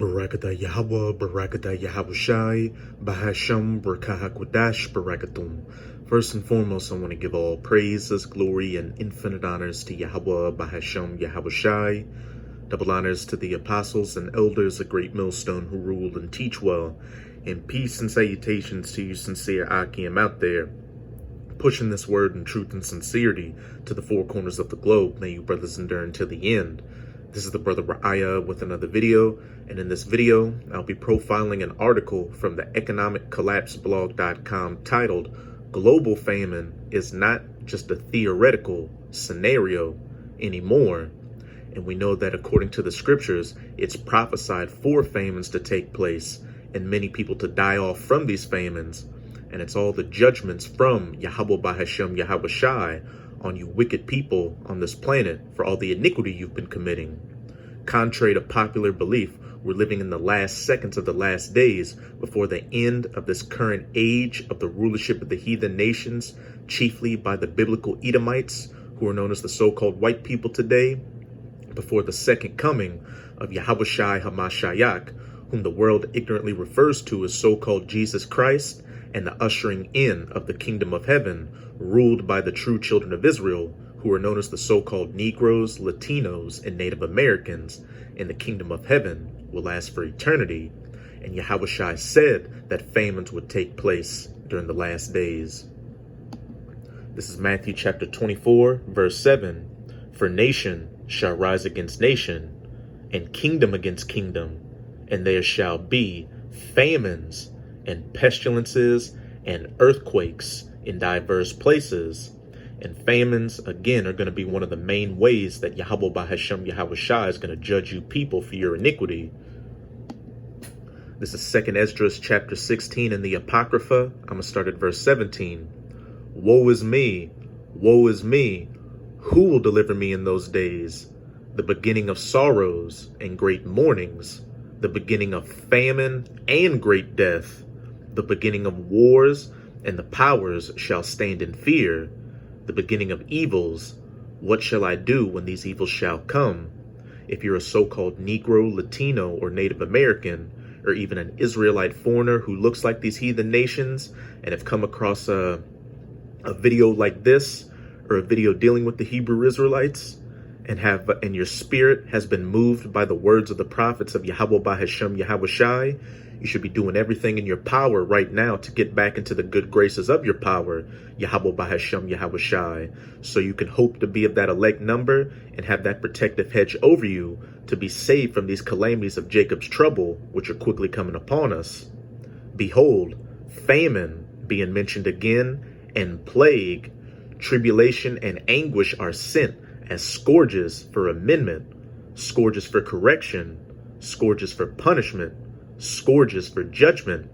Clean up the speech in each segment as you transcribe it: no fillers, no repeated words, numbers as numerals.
Barakatah Yahweh, Barakatah Yahushai, Bahasham, Barakahakwadash, Barakatum. First and foremost, I want to give all praises, glory, and infinite honors to Yahweh, Bahasham, Yahushai. Double honors to the apostles and elders, a great millstone who rule and teach well. And peace and salutations to you sincere Akim out there, pushing this word in truth and sincerity to the four corners of the globe. May you brothers endure until the end. This is the brother Ra'aya with another video, and in this video, I'll be profiling an article from the economiccollapseblog.com titled, "Global Famine is not just a theoretical scenario anymore." And we know that according to the scriptures, it's prophesied for famines to take place and many people to die off from these famines. And it's all the judgments from Yahweh Bahashem Yahushai on you wicked people on this planet for all the iniquity you've been committing. Contrary to popular belief, we're living in the last seconds of the last days before the end of this current age of the rulership of the heathen nations, chiefly by the biblical Edomites, who are known as the so-called white people today, before the second coming of Yahushai HaMashiach, whom the world ignorantly refers to as so-called Jesus Christ, and the ushering in of the kingdom of heaven, ruled by the true children of Israel, who are known as the so-called Negroes, Latinos, and Native Americans, and the kingdom of heaven will last for eternity. And Yahushua said that famines would take place during the last days. This is Matthew chapter 24, verse 7. "For nation shall rise against nation, and kingdom against kingdom, and there shall be famines and pestilences and earthquakes in diverse places." And famines, again, are going to be one of the main ways that Yahweh Bahashem Yahushai is going to judge you people for your iniquity. This is 2nd Esdras chapter 16 in the Apocrypha. I'm going to start at verse 17. "Woe is me, woe is me. Who will deliver me in those days? The beginning of sorrows and great mournings, the beginning of famine and great death, the beginning of wars, and the powers shall stand in fear, the beginning of evils. What shall I do when these evils shall come?" If you're a so-called Negro, Latino, or Native American, or even an Israelite foreigner who looks like these heathen nations and have come across a video like this, or a video dealing with the Hebrew Israelites, and your spirit has been moved by the words of the prophets of Yahweh Bahashem Yahushai, you should be doing everything in your power right now to get back into the good graces of your power, Yahweh Bahashem Yahushai, so you can hope to be of that elect number and have that protective hedge over you to be saved from these calamities of Jacob's trouble, which are quickly coming upon us. Behold, famine being mentioned again, and plague, tribulation and anguish are sent as scourges for amendment, scourges for correction, scourges for punishment, scourges for judgment.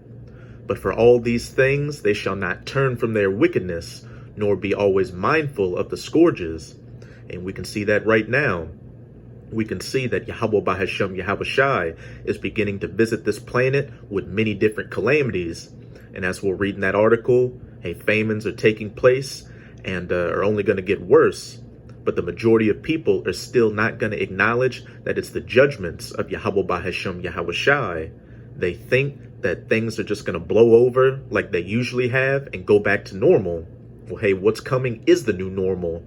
But for all these things they shall not turn from their wickedness, nor be always mindful of the scourges. And we can see that right now. We can see that Yahweh Bahashem Yahushai is beginning to visit this planet with many different calamities. And as we'll read in that article, famines are taking place and are only going to get worse. But the majority of people are still not going to acknowledge that it's the judgments of Yahweh Bahashem Yahushai. They think that things are just going to blow over like they usually have and go back to normal. Well, hey, what's coming is the new normal: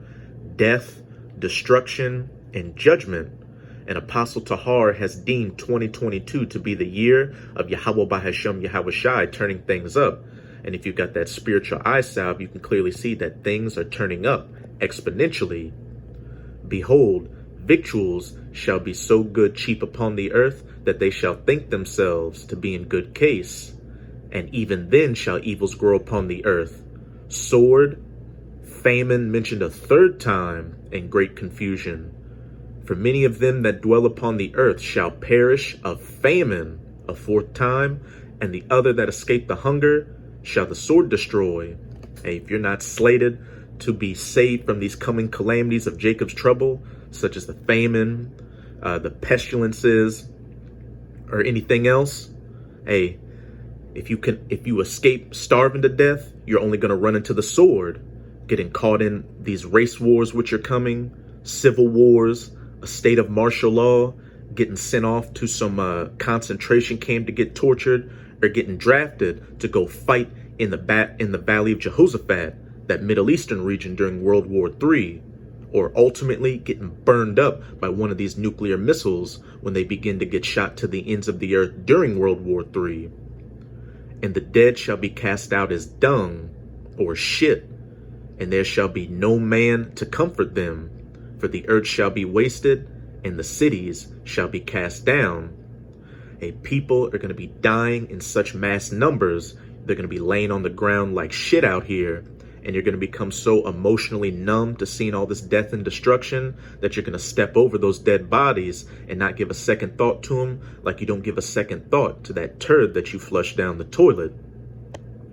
death, destruction, and judgment. And Apostle Tahar has deemed 2022 to be the year of Yahweh Bahashem Yahushai turning things up. And if you've got that spiritual eye salve, you can clearly see that things are turning up exponentially. "Behold, victuals shall be so good cheap upon the earth that they shall think themselves to be in good case. And even then shall evils grow upon the earth. Sword, famine mentioned a third time, and great confusion. For many of them that dwell upon the earth shall perish of famine a fourth time, and the other that escape the hunger shall the sword destroy." Hey, if you're not slated to be saved from these coming calamities of Jacob's trouble, such as the famine, the pestilences, or anything else, hey, if you escape starving to death, you're only going to run into the sword, getting caught in these race wars which are coming, civil wars, a state of martial law, getting sent off to some concentration camp to get tortured, or getting drafted to go fight in the Valley of Jehoshaphat, that Middle Eastern region during World War III, or ultimately getting burned up by one of these nuclear missiles when they begin to get shot to the ends of the earth during World War III. And the dead shall be cast out as dung, or shit, and there shall be no man to comfort them, for the earth shall be wasted, and the cities shall be cast down. People are going to be dying in such mass numbers, they're going to be laying on the ground like shit out here, and you're going to become so emotionally numb to seeing all this death and destruction that you're going to step over those dead bodies and not give a second thought to them, like you don't give a second thought to that turd that you flushed down the toilet.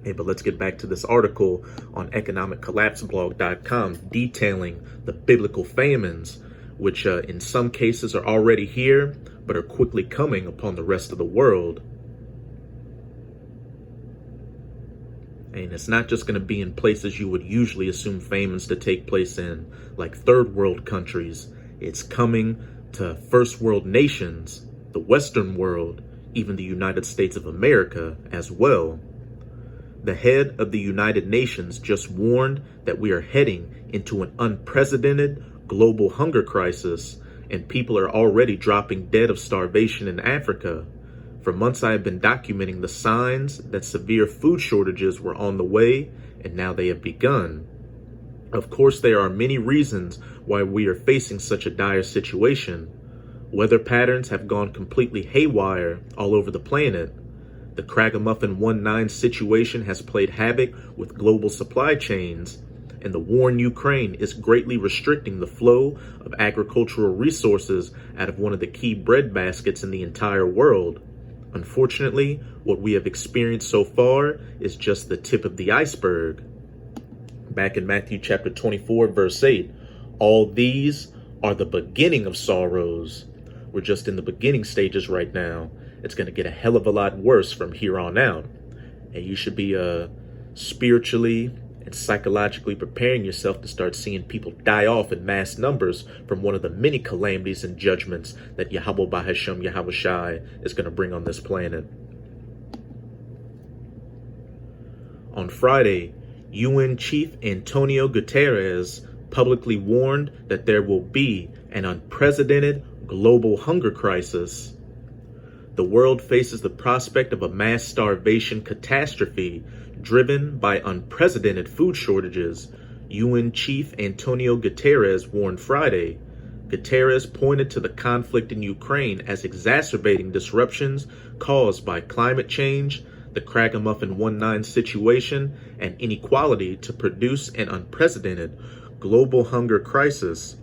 Hey, but let's get back to this article on economiccollapseblog.com detailing the biblical famines, which in some cases are already here, but are quickly coming upon the rest of the world. And it's not just going to be in places you would usually assume famines to take place in, like third world countries. It's coming to first world nations, the Western world, even the United States of America as well. The head of the United Nations just warned that we are heading into an unprecedented global hunger crisis, and people are already dropping dead of starvation in Africa. For months, I have been documenting the signs that severe food shortages were on the way, and now they have begun. Of course, there are many reasons why we are facing such a dire situation. Weather patterns have gone completely haywire all over the planet. The Kragamuffin 19 situation has played havoc with global supply chains, and the war in Ukraine is greatly restricting the flow of agricultural resources out of one of the key breadbaskets in the entire world. Unfortunately, what we have experienced so far is just the tip of the iceberg. Back in Matthew chapter 24, verse 8, all these are the beginning of sorrows. We're just in the beginning stages right now. It's going to get a hell of a lot worse from here on out. And you should be spiritually and psychologically preparing yourself to start seeing people die off in mass numbers from one of the many calamities and judgments that Yahweh Bahashem Yahweh Shai is going to bring on this planet. On Friday, UN Chief Antonio Guterres publicly warned that there will be an unprecedented global hunger crisis. The world faces the prospect of a mass starvation catastrophe driven by unprecedented food shortages, UN Chief Antonio Guterres warned Friday. Guterres pointed to the conflict in Ukraine as exacerbating disruptions caused by climate change, the Kragamuffin 19 situation, and inequality to produce an unprecedented global hunger crisis,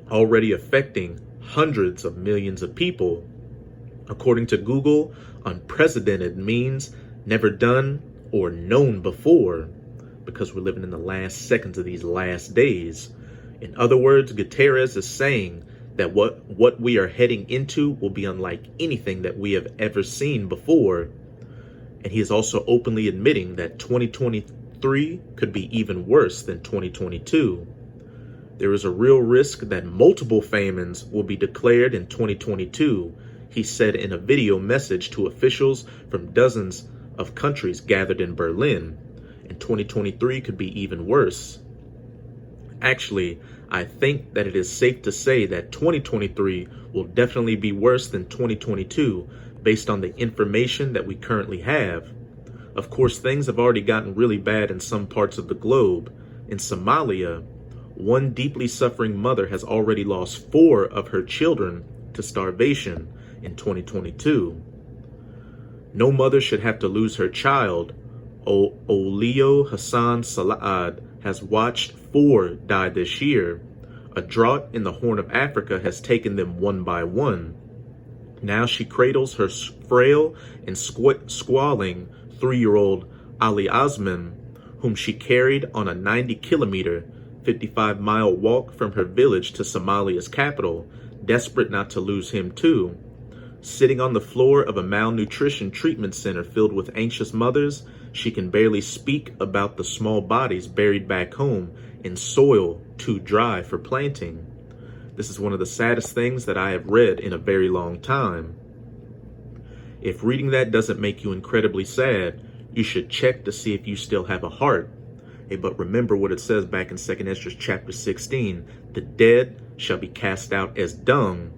already affecting hundreds of millions of people. According to Google, unprecedented means never done or known before, because we're living in the last seconds of these last days. In other words, Guterres is saying that what we are heading into will be unlike anything that we have ever seen before. And he is also openly admitting that 2023 could be even worse than 2022. There is a real risk that multiple famines will be declared in 2022, he said in a video message to officials from dozens of countries gathered in Berlin, and 2023 could be even worse. Actually, I think that it is safe to say that 2023 will definitely be worse than 2022 based on the information that we currently have. Of course, things have already gotten really bad in some parts of the globe. In Somalia, one deeply suffering mother has already lost 4 of her children to starvation in 2022. No mother should have to lose her child. Olio Hassan Salad has watched 4 die this year. A drought in the Horn of Africa has taken them one by one. Now she cradles her frail and squalling 3-year-old Ali Osman, whom she carried on a 90-kilometer, 55-mile walk from her village to Somalia's capital, desperate not to lose him too. Sitting on the floor of a malnutrition treatment center filled with anxious mothers, she can barely speak about the small bodies buried back home in soil too dry for planting. This is one of the saddest things that I have read in a very long time. If reading that doesn't make you incredibly sad, you should check to see if you still have a heart. Hey, but remember what it says back in 2 Esdras chapter 16, the dead shall be cast out as dung.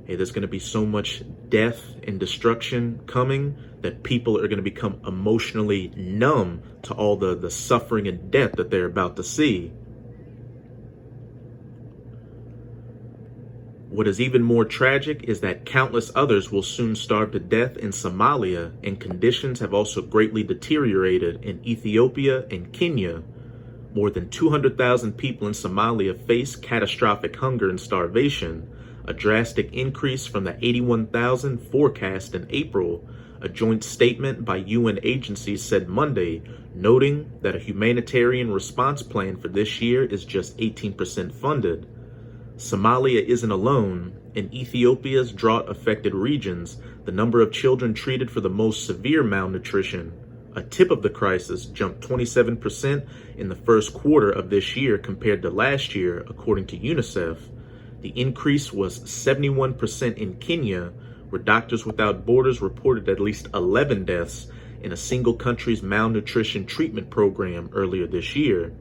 Hey, there's going to be so much death and destruction coming that people are going to become emotionally numb to all the suffering and death that they're about to see. What is even more tragic is that countless others will soon starve to death in Somalia, and conditions have also greatly deteriorated in Ethiopia and Kenya. More than 200,000 people in Somalia face catastrophic hunger and starvation, a drastic increase from the 81,000 forecast in April. A joint statement by UN agencies said Monday, noting that a humanitarian response plan for this year is just 18% funded. Somalia isn't alone. In Ethiopia's drought-affected regions, the number of children treated for the most severe malnutrition, a tip of the crisis, jumped 27% in the first quarter of this year compared to last year, according to UNICEF. The increase was 71% in Kenya, where Doctors Without Borders reported at least 11 deaths in a single country's malnutrition treatment program earlier this year.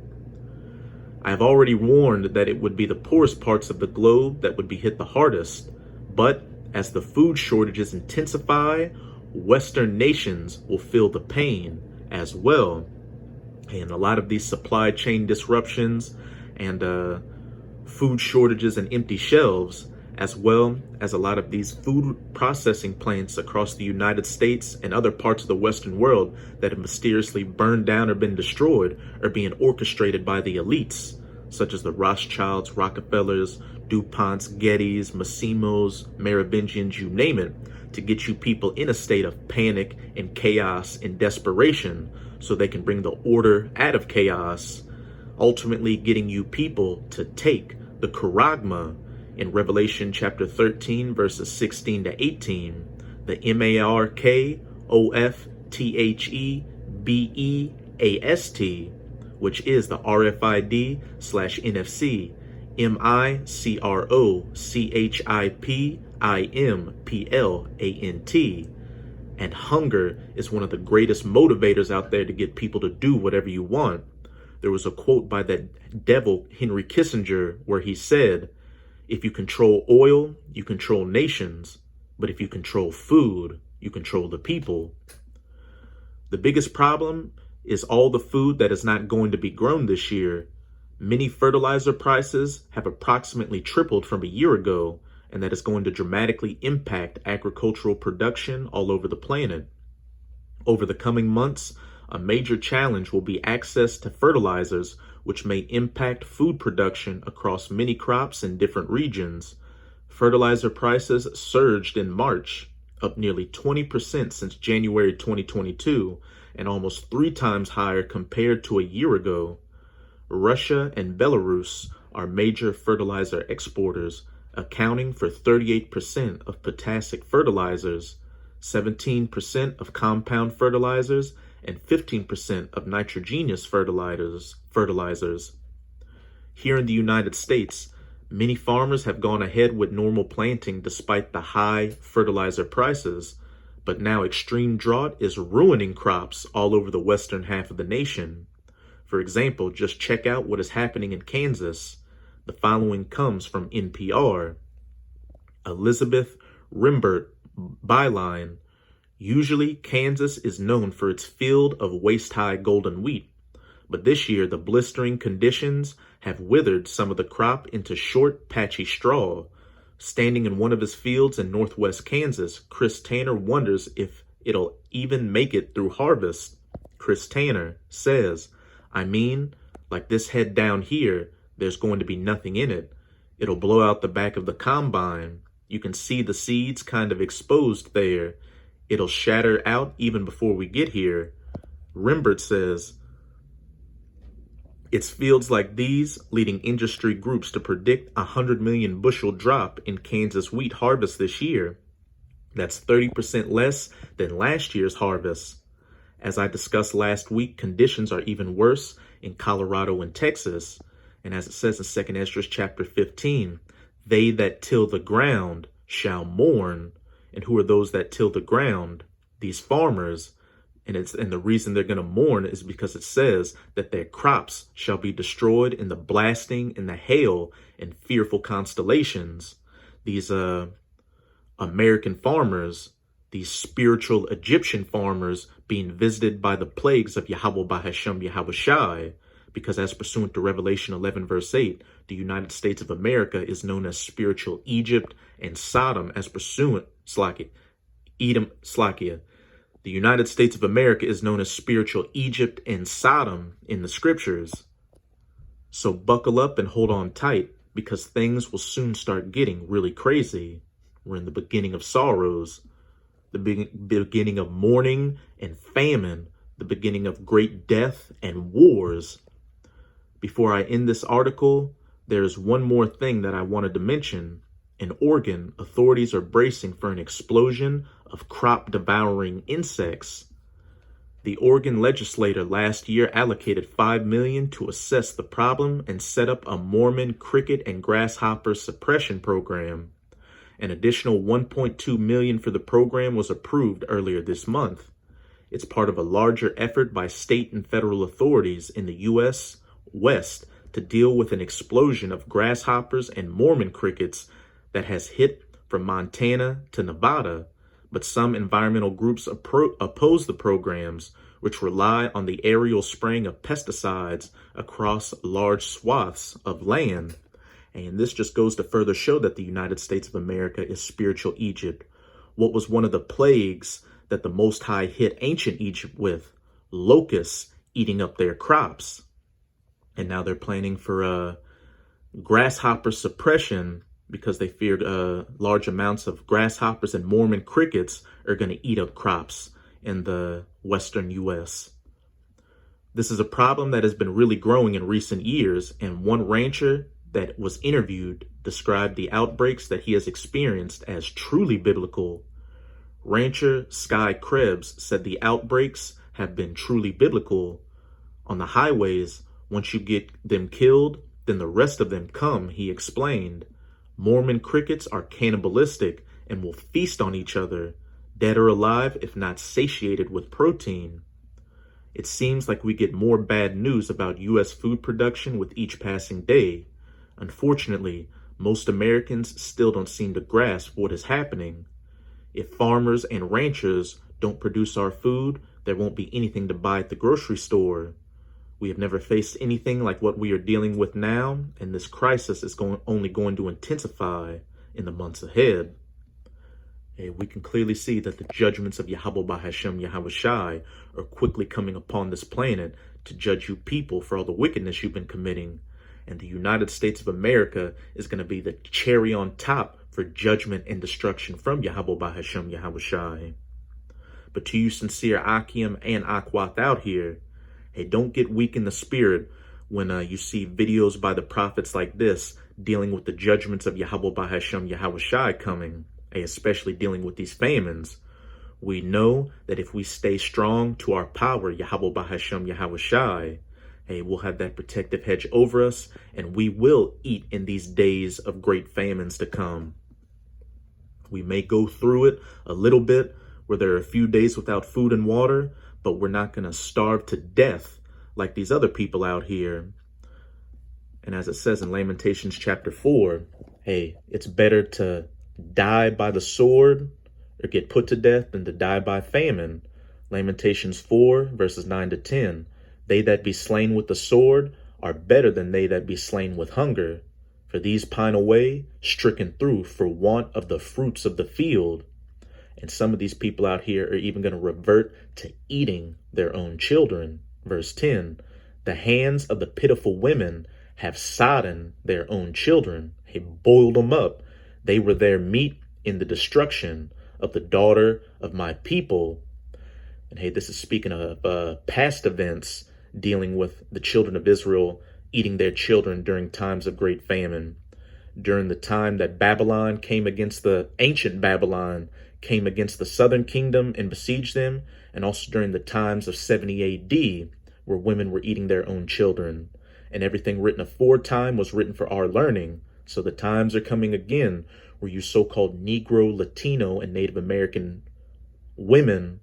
I have already warned that it would be the poorest parts of the globe that would be hit the hardest, but as the food shortages intensify, Western nations will feel the pain as well. And a lot of these supply chain disruptions and food shortages and empty shelves, as well as a lot of these food processing plants across the United States and other parts of the Western world that have mysteriously burned down or been destroyed, are being orchestrated by the elites, such as the Rothschilds, Rockefellers, DuPonts, Gettys, Massimos, Merovingians, you name it, to get you people in a state of panic and chaos and desperation so they can bring the order out of chaos, ultimately getting you people to take the charagma in Revelation chapter 13, verses 16 to 18, the MARKOFTHEBEAST, which is the RFID/NFC MICROCHIPIMPLANT. And hunger is one of the greatest motivators out there to get people to do whatever you want. There was a quote by that devil Henry Kissinger where he said, "If you control oil, you control nations. But if you control food, you control the people." The biggest problem is all the food that is not going to be grown this year. Many fertilizer prices have approximately tripled from a year ago, and that is going to dramatically impact agricultural production all over the planet. Over the coming months, a major challenge will be access to fertilizers, which may impact food production across many crops in different regions. Fertilizer prices surged in March, up nearly 20% since January 2022, and almost 3 times higher compared to a year ago. Russia and Belarus are major fertilizer exporters, accounting for 38% of potassic fertilizers, 17% of compound fertilizers, and 15% of nitrogenous fertilizers. Here in the United States, many farmers have gone ahead with normal planting despite the high fertilizer prices, but now extreme drought is ruining crops all over the western half of the nation. For example, just check out what is happening in Kansas. The following comes from NPR. Elizabeth Rimbert byline. Usually, Kansas is known for its field of waist-high golden wheat, but this year the blistering conditions have withered some of the crop into short, patchy straw. Standing in one of his fields in northwest Kansas, Chris Tanner wonders if it'll even make it through harvest. Chris Tanner says, "I mean, like this head down here, there's going to be nothing in it. It'll blow out the back of the combine. You can see the seeds kind of exposed there. It'll shatter out even before we get here." Rimbert says, "It's fields like these leading industry groups to predict 100 million bushel drop in Kansas wheat harvest this year. That's 30% less than last year's harvest. As I discussed last week, conditions are even worse in Colorado and Texas. And as it says in 2 Esdras chapter 15, They that till the ground shall mourn. And who are those that till the ground? These farmers. And the reason they're going to mourn is because it says that their crops shall be destroyed in the blasting and the hail and fearful constellations. These American farmers, these spiritual Egyptian farmers being visited by the plagues of Yahweh Bahashem Yahweh Shai, because as pursuant to Revelation 11 verse 8, the United States of America is known as spiritual Egypt and Sodom as pursuant, Slakia. The United States of America is known as spiritual Egypt and Sodom in the scriptures. So buckle up and hold on tight, because things will soon start getting really crazy. We're in the beginning of sorrows, the beginning of mourning and famine, the beginning of great death and wars. Before I end this article, there's one more thing that I wanted to mention. In Oregon, authorities are bracing for an explosion of crop-devouring insects. The Oregon legislature last year allocated $5 million to assess the problem and set up a Mormon cricket and grasshopper suppression program. An additional $1.2 million for the program was approved earlier this month. It's part of a larger effort by state and federal authorities in the U.S. West to deal with an explosion of grasshoppers and Mormon crickets that has hit from Montana to Nevada, but some environmental groups oppose the programs, which rely on the aerial spraying of pesticides across large swaths of land. And this just goes to further show that the United States of America is spiritual Egypt. What was one of the plagues that the Most High hit ancient Egypt with? Locusts eating up their crops. And now they're planning for grasshopper suppression, because they feared large amounts of grasshoppers and Mormon crickets are going to eat up crops in the western U.S. This is a problem that has been really growing in recent years, and one rancher that was interviewed described the outbreaks that he has experienced as truly biblical. Rancher Sky Krebs said the outbreaks have been truly biblical. On the highways, once you get them killed, then the rest of them come, he explained. Mormon crickets are cannibalistic and will feast on each other, dead or alive if not satiated with protein. It seems like we get more bad news about U.S. food production with each passing day. Unfortunately, most Americans still don't seem to grasp what is happening. If farmers and ranchers don't produce our food, there won't be anything to buy at the grocery store. We have never faced anything like what we are dealing with now, and this crisis is only going to intensify in the months ahead. And we can clearly see that the judgments of Yahweh Bahashem Yahweh Shai are quickly coming upon this planet to judge you people for all the wickedness you've been committing. And the United States of America is going to be the cherry on top for judgment and destruction from Yahweh Bahashem Yahweh Shai. But to you sincere Akim and Akwath out here, hey, don't get weak in the spirit when you see videos by the prophets like this dealing with the judgments of Yahweh Bahashem Yahweh Shai coming, hey, especially dealing with these famines. We know that if we stay strong to our power, Yahweh Bahashem Yahweh Shai, hey, we'll have that protective hedge over us, and we will eat in these days of great famines to come. We may go through it a little bit, where there are a few days without food and water, but we're not going to starve to death like these other people out here. And as it says in Lamentations chapter 4, hey, it's better to die by the sword or get put to death than to die by famine. Lamentations 4 verses 9 to 10. They that be slain with the sword are better than they that be slain with hunger. For these pine away, stricken through for want of the fruits of the field. And some of these people out here are even going to revert to eating their own children. Verse 10, the hands of the pitiful women have sodden their own children. They boiled them up. They were their meat in the destruction of the daughter of my people. And hey, this is speaking of past events dealing with the children of Israel eating their children during times of great famine. During the time that Babylon came against the ancient Babylon, came against the southern kingdom and besieged them, and also during the times of 70 AD, where women were eating their own children. And everything written aforetime was written for our learning, So the times are coming again where you so-called Negro, Latino, and Native American women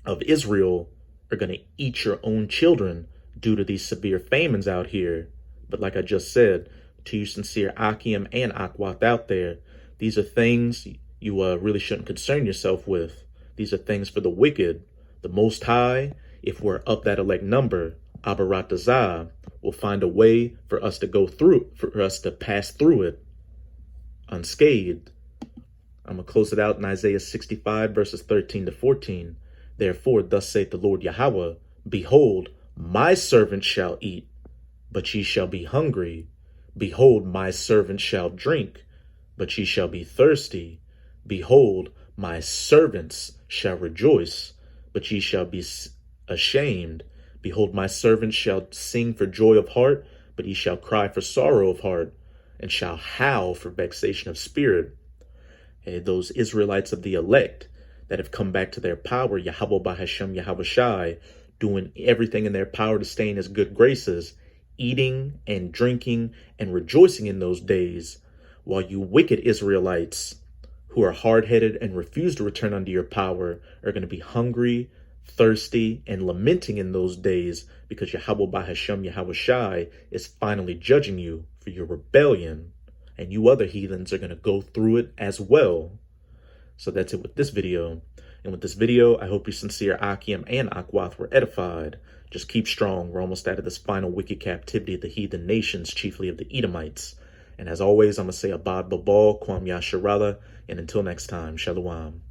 of Israel are going to eat your own children due to these severe famines out here. But like I just said, to you sincere Akim and Akwath out there, these are things you really shouldn't concern yourself with. These are things for the wicked. The Most High, if we're up that elect number, Abaratazah, will find a way for us to go through, for us to pass through it unscathed. I'm going to close it out in Isaiah 65, verses 13 to 14. Therefore, thus saith the Lord Yahweh, behold, my servant shall eat, but ye shall be hungry. Behold, my servant shall drink, but ye shall be thirsty. Behold, my servants shall rejoice, but ye shall be ashamed. Behold, my servants shall sing for joy of heart, but ye shall cry for sorrow of heart, and shall howl for vexation of spirit. Hey, those Israelites of the elect that have come back to their power, Yahweh Bahashem Yahweh Shai, doing everything in their power to stay in his good graces, eating and drinking and rejoicing in those days, while you wicked Israelites who are hard-headed and refuse to return under your power are going to be hungry, thirsty, and lamenting in those days because Yahweh Bahashem Yahweh Shai is finally judging you for your rebellion, and you other heathens are going to go through it as well. So that's it with this video. And with this video, I hope you sincere Akim and Akwath were edified. Just keep strong. We're almost out of this final wicked captivity of the heathen nations, chiefly of the Edomites. And as always, I'm going to say Abad Babal, Kwam Yasharala, and until next time, Shalom.